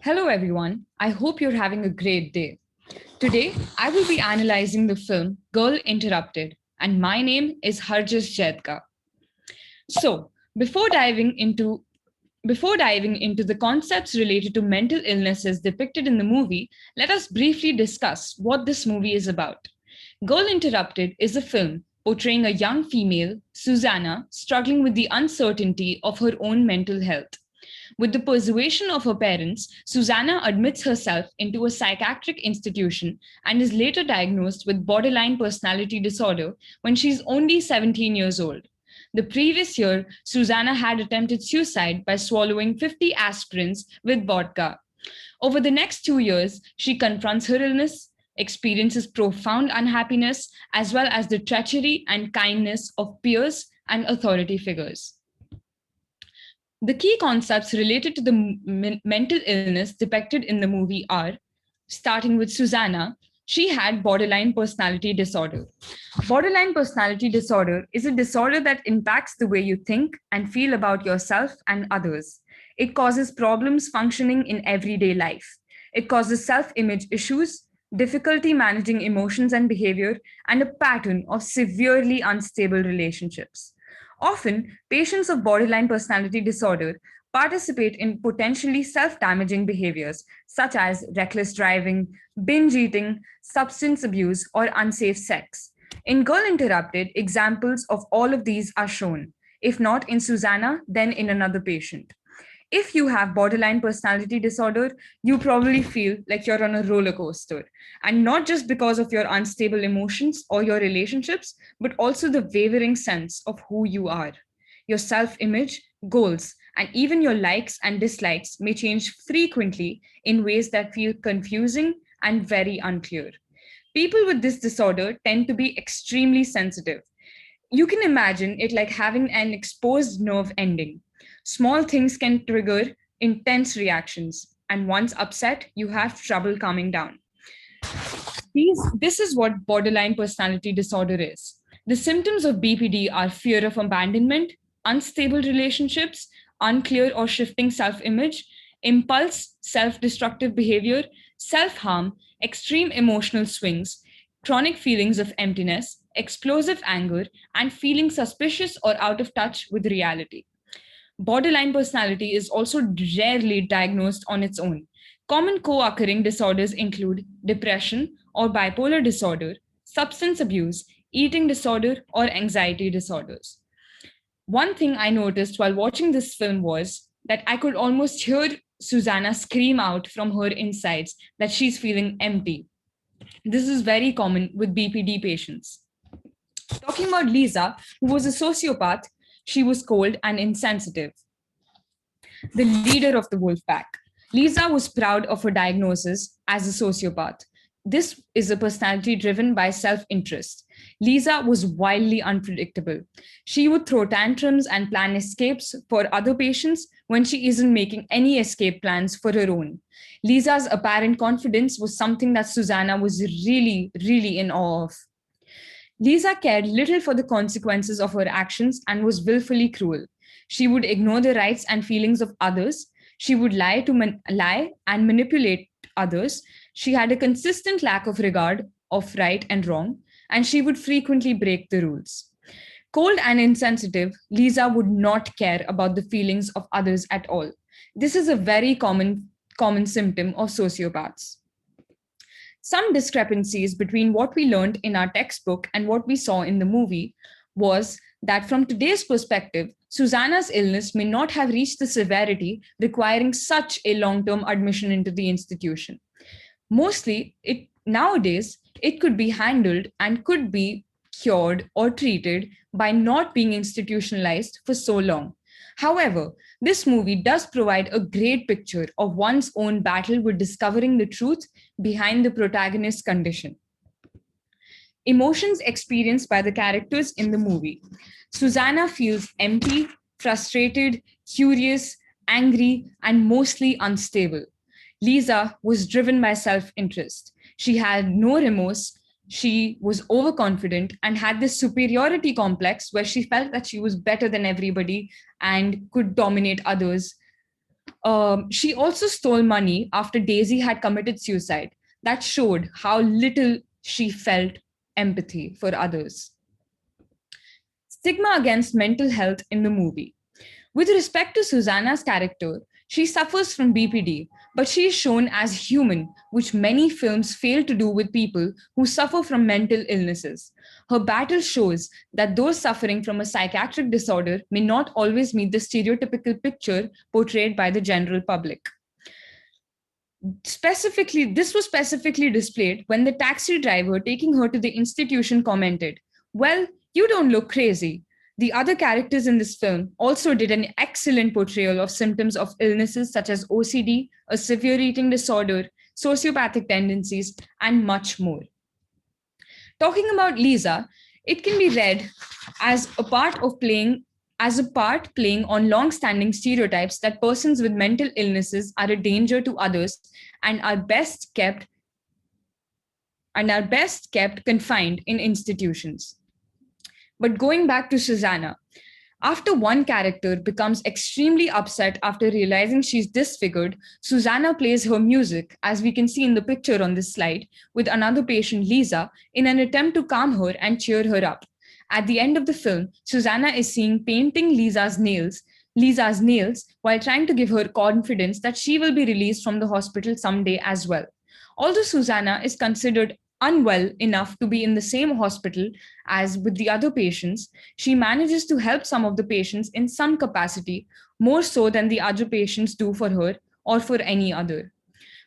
Hello, everyone. I hope you're having a great day. Today, I will be analyzing the film Girl Interrupted, and my name is Harjas Jedka. So, before diving into the concepts related to mental illnesses depicted in the movie, let us briefly discuss what this movie is about. Girl Interrupted is a film portraying a young female, Susanna, struggling with the uncertainty of her own mental health. With the persuasion of her parents, Susanna admits herself into a psychiatric institution and is later diagnosed with borderline personality disorder when she's only 17 years old. The previous year, Susanna had attempted suicide by swallowing 50 aspirins with vodka. Over the next 2 years, she confronts her illness, experiences profound unhappiness, as well as the treachery and kindness of peers and authority figures. The key concepts related to the mental illness depicted in the movie are, starting with Susanna, she had borderline personality disorder. Borderline personality disorder is a disorder that impacts the way you think and feel about yourself and others. It causes problems functioning in everyday life. It causes self image issues, difficulty managing emotions and behavior, and a pattern of severely unstable relationships. Often, patients of borderline personality disorder participate in potentially self damaging behaviors such as reckless driving, binge eating, substance abuse, or unsafe sex. In Girl Interrupted, examples of all of these are shown. If not in Susanna, then in another patient. If you have borderline personality disorder, you probably feel like you're on a roller coaster. And not just because of your unstable emotions or your relationships, but also the wavering sense of who you are. Your self image, goals, and even your likes and dislikes may change frequently in ways that feel confusing and very unclear. People with this disorder tend to be extremely sensitive. You can imagine it like having an exposed nerve ending. Small things can trigger intense reactions, and once upset, you have trouble calming down. This is what borderline personality disorder is. The symptoms of BPD are fear of abandonment, unstable relationships, unclear or shifting self image, impulse, self destructive behavior, self harm, extreme emotional swings, chronic feelings of emptiness, explosive anger, and feeling suspicious or out of touch with reality. Borderline personality is also rarely diagnosed on its own. Common co occurring disorders include depression or bipolar disorder, substance abuse, eating disorder, or anxiety disorders. One thing I noticed while watching this film was that I could almost hear Susanna scream out from her insides that she's feeling empty. This is very common with BPD patients. Talking about Lisa, who was a sociopath, she was cold and insensitive, the leader of the wolf pack. Lisa was proud of her diagnosis as a sociopath. This is a personality driven by self interest. Lisa was wildly unpredictable. She would throw tantrums and plan escapes for other patients when she isn't making any escape plans for her own. Lisa's apparent confidence was something that Susanna was really in awe of. Lisa cared little for the consequences of her actions and was willfully cruel. She would ignore the rights and feelings of others. She would lie and manipulate others. She had a consistent lack of regard of right and wrong, and she would frequently break the rules. Cold and insensitive, Lisa would not care about the feelings of others at all. This is a very common symptom of sociopaths. Some discrepancies between what we learned in our textbook and what we saw in the movie was that from today's perspective, Susanna's illness may not have reached the severity requiring such a long-term admission into the institution. Mostly, it nowadays it could be handled and could be cured or treated by not being institutionalized for so long. However, this movie does provide a great picture of one's own battle with discovering the truth behind the protagonist's condition. Emotions experienced by the characters in the movie. Susanna feels empty, frustrated, curious, angry, and mostly unstable. Lisa was driven by self interest. She had no remorse. She was overconfident and had this superiority complex where she felt that she was better than everybody and could dominate others. She also stole money after Daisy had committed suicide. That showed how little she felt empathy for others. Stigma against mental health in the movie. With respect to Susanna's character, she suffers from BPD, but she is shown as human, which many films fail to do with people who suffer from mental illnesses. Her battle shows that those suffering from a psychiatric disorder may not always meet the stereotypical picture portrayed by the general public. This was specifically displayed when the taxi driver taking her to the institution commented, "Well, you don't look crazy." The other characters in this film also did an excellent portrayal of symptoms of illnesses such as OCD, a severe eating disorder, sociopathic tendencies, and much more. Talking about Lisa, it can be read as a part of playing on long-standing stereotypes that persons with mental illnesses are a danger to others and are best kept confined in institutions. But going back to Susanna, after one character becomes extremely upset after realizing she's disfigured, Susanna plays her music, as we can see in the picture on this slide, with another patient, Lisa, in an attempt to calm her and cheer her up. At the end of the film, Susanna is seen painting Lisa's nails while trying to give her confidence that she will be released from the hospital someday as well. Although Susanna is considered unwell enough to be in the same hospital as with the other patients, she manages to help some of the patients in some capacity, more so than the other patients do for her or for any other.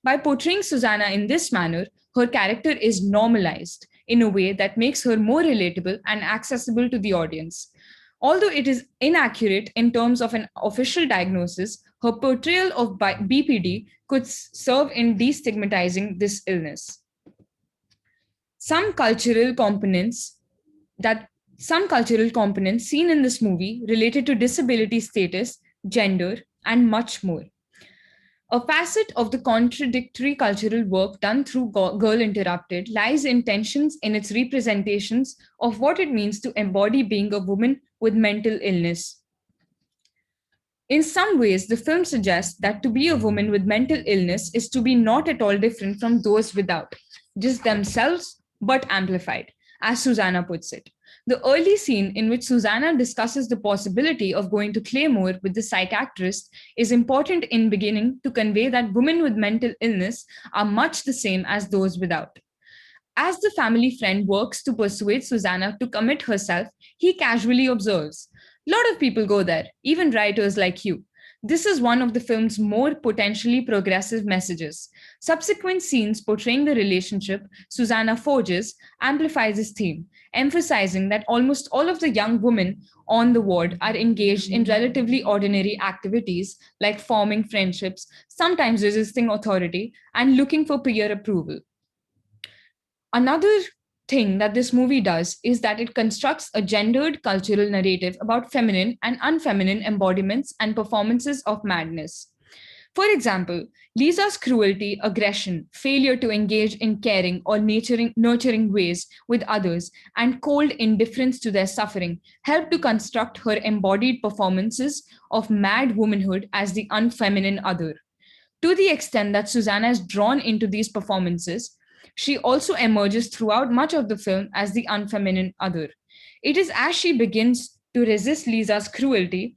By portraying Susanna in this manner, her character is normalized in a way that makes her more relatable and accessible to the audience. Although it is inaccurate in terms of an official diagnosis, her portrayal of BPD could serve in destigmatizing this illness. Some cultural components that some cultural components seen in this movie related to disability status, gender, and much more. A facet of the contradictory cultural work done through Girl Interrupted lies in tensions in its representations of what it means to embody being a woman with mental illness. In some ways, the film suggests that to be a woman with mental illness is to be not at all different from those without, just themselves, but amplified, as Susanna puts it. The early scene in which Susanna discusses the possibility of going to Claymore with the psychiatrist is important in beginning to convey that women with mental illness are much the same as those without. As the family friend works to persuade Susanna to commit herself, he casually observes, "A lot of people go there, even writers like you." This is one of the film's more potentially progressive messages. Subsequent scenes portraying the relationship Susanna forges amplifies this theme, emphasizing that almost all of the young women on the ward are engaged in relatively ordinary activities like forming friendships, sometimes resisting authority, and looking for peer approval. Another thing that this movie does is that it constructs a gendered cultural narrative about feminine and unfeminine embodiments and performances of madness. For example, Lisa's cruelty, aggression, failure to engage in caring or nurturing ways with others, and cold indifference to their suffering help to construct her embodied performances of mad womanhood as the unfeminine other. To the extent that Susanna is drawn into these performances, she also emerges throughout much of the film as the unfeminine other. It is as she begins to resist Lisa's cruelty,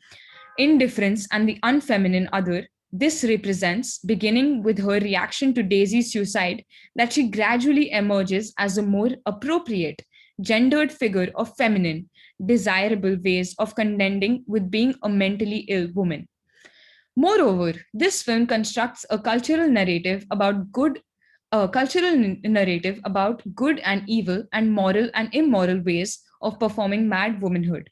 indifference, and the unfeminine other, this represents, beginning with her reaction to Daisy's suicide, that she gradually emerges as a more appropriate, gendered figure of feminine, desirable ways of contending with being a mentally ill woman. Moreover, this film constructs a cultural narrative about good and evil and moral and immoral ways of performing mad womanhood.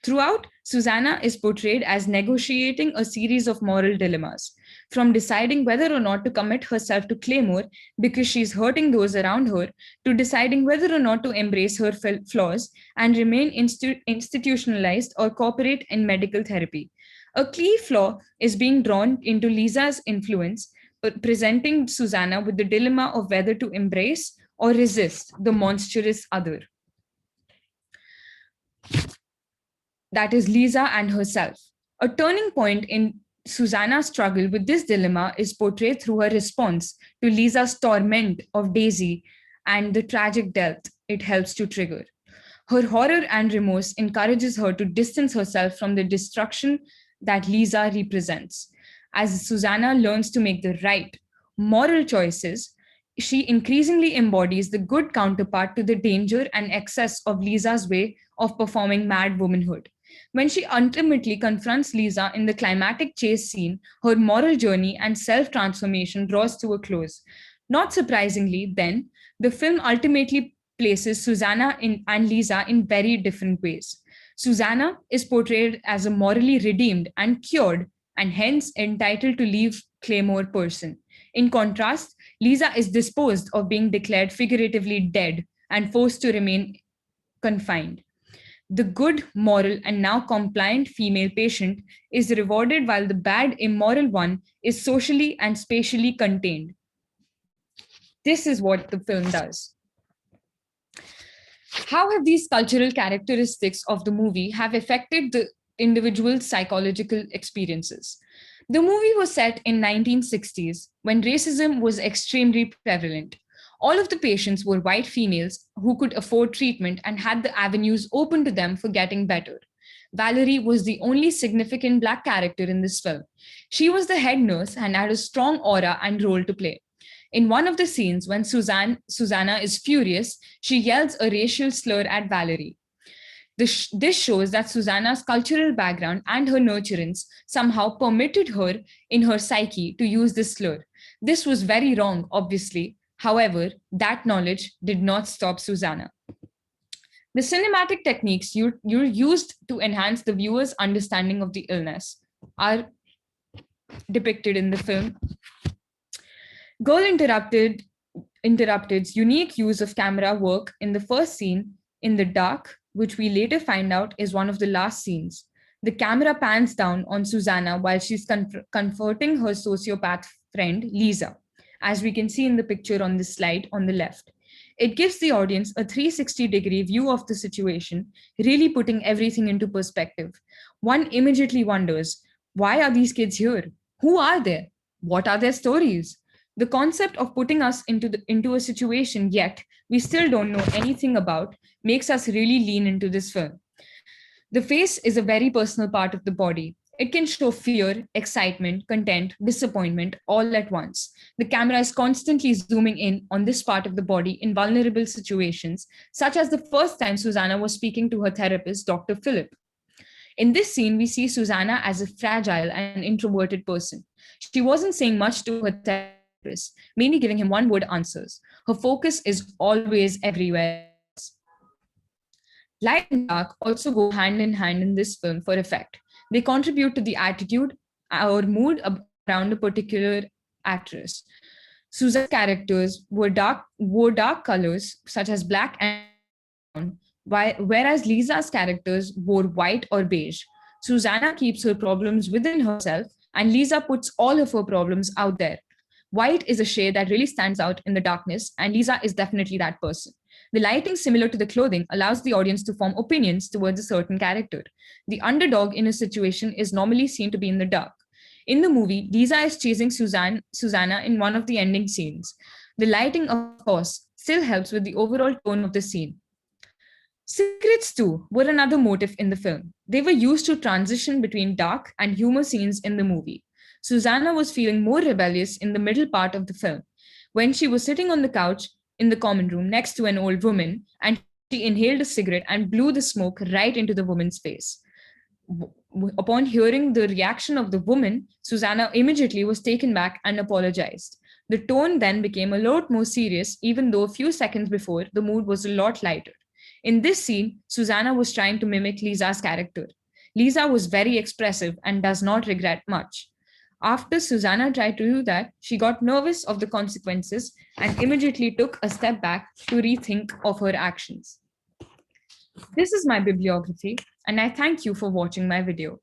Throughout, Susanna is portrayed as negotiating a series of moral dilemmas, from deciding whether or not to commit herself to Claymore because she's hurting those around her, to deciding whether or not to embrace her flaws and remain institutionalized or cooperate in medical therapy. A key flaw is being drawn into Lisa's influence, presenting Susanna with the dilemma of whether to embrace or resist the monstrous other. That is Lisa and herself. A turning point in Susanna's struggle with this dilemma is portrayed through her response to Lisa's torment of Daisy and the tragic death it helps to trigger. Her horror and remorse encourages her to distance herself from the destruction that Lisa represents. As Susanna learns to make the right moral choices, she increasingly embodies the good counterpart to the danger and excess of Lisa's way of performing mad womanhood. When she ultimately confronts Lisa in the climatic chase scene, her moral journey and self transformation draws to a close. Not surprisingly, then, the film ultimately places and Lisa in very different ways. Susanna is portrayed as a morally redeemed and cured, and hence entitled to leave Claymore person. In contrast, Lisa is disposed of being declared figuratively dead and forced to remain confined. The good, moral, and now compliant female patient is rewarded while the bad, immoral one is socially and spatially contained. This is what the film does. How have these cultural characteristics of the movie have affected the individual's psychological experiences? The movie was set in 1960s when racism was extremely prevalent. All of the patients were white females who could afford treatment and had the avenues open to them for getting better. Valerie was the only significant Black character in this film. She was the head nurse and had a strong aura and role to play. In one of the scenes, when Susanna is furious, she yells a racial slur at Valerie. This shows that Susanna's cultural background and her nurturance somehow permitted her in her psyche to use this slur. This was very wrong, obviously. However, that knowledge did not stop Susanna. The cinematic techniques you used to enhance the viewer's understanding of the illness are depicted in the film. Girl Interrupted's unique use of camera work in the first scene in the dark, which we later find out is one of the last scenes. The camera pans down on Susanna while she's comforting her sociopath friend, Lisa, as we can see in the picture on this slide on the left. It gives the audience a 360-degree view of the situation, really putting everything into perspective. One immediately wonders, why are these kids here? Who are they? What are their stories? The concept of putting us into a situation yet we still don't know anything about makes us really lean into this film. The face is a very personal part of the body. It can show fear, excitement, content, disappointment all at once. The camera is constantly zooming in on this part of the body in vulnerable situations, such as the first time Susanna was speaking to her therapist, Dr. Philip. In this scene, we see Susanna as a fragile and introverted person. She wasn't saying much to her therapist, mainly giving him one word answers. Her focus is always everywhere. Light and dark also go hand in hand in this film for effect. They contribute to the attitude or mood around a particular actress. Susan's characters wore dark colors such as black and brown, whereas Lisa's characters wore white or beige. Susanna keeps her problems within herself, and Lisa puts all of her problems out there. White is a shade that really stands out in the darkness, and Lisa is definitely that person. The lighting, similar to the clothing, allows the audience to form opinions towards a certain character. The underdog in a situation is normally seen to be in the dark. In the movie, Lisa is chasing Susanna in one of the ending scenes. The lighting, of course, still helps with the overall tone of the scene. Secrets, too, were another motive in the film. They were used to transition between dark and humor scenes in the movie. Susanna was feeling more rebellious in the middle part of the film, when she was sitting on the couch in the common room next to an old woman, and she inhaled a cigarette and blew the smoke right into the woman's face. Upon hearing the reaction of the woman, Susanna immediately was taken back and apologized. The tone then became a lot more serious, even though a few seconds before, the mood was a lot lighter. In this scene, Susanna was trying to mimic Lisa's character. Lisa was very expressive and does not regret much. After Susanna tried to do that, she got nervous of the consequences and immediately took a step back to rethink of her actions. This is my bibliography, and I thank you for watching my video.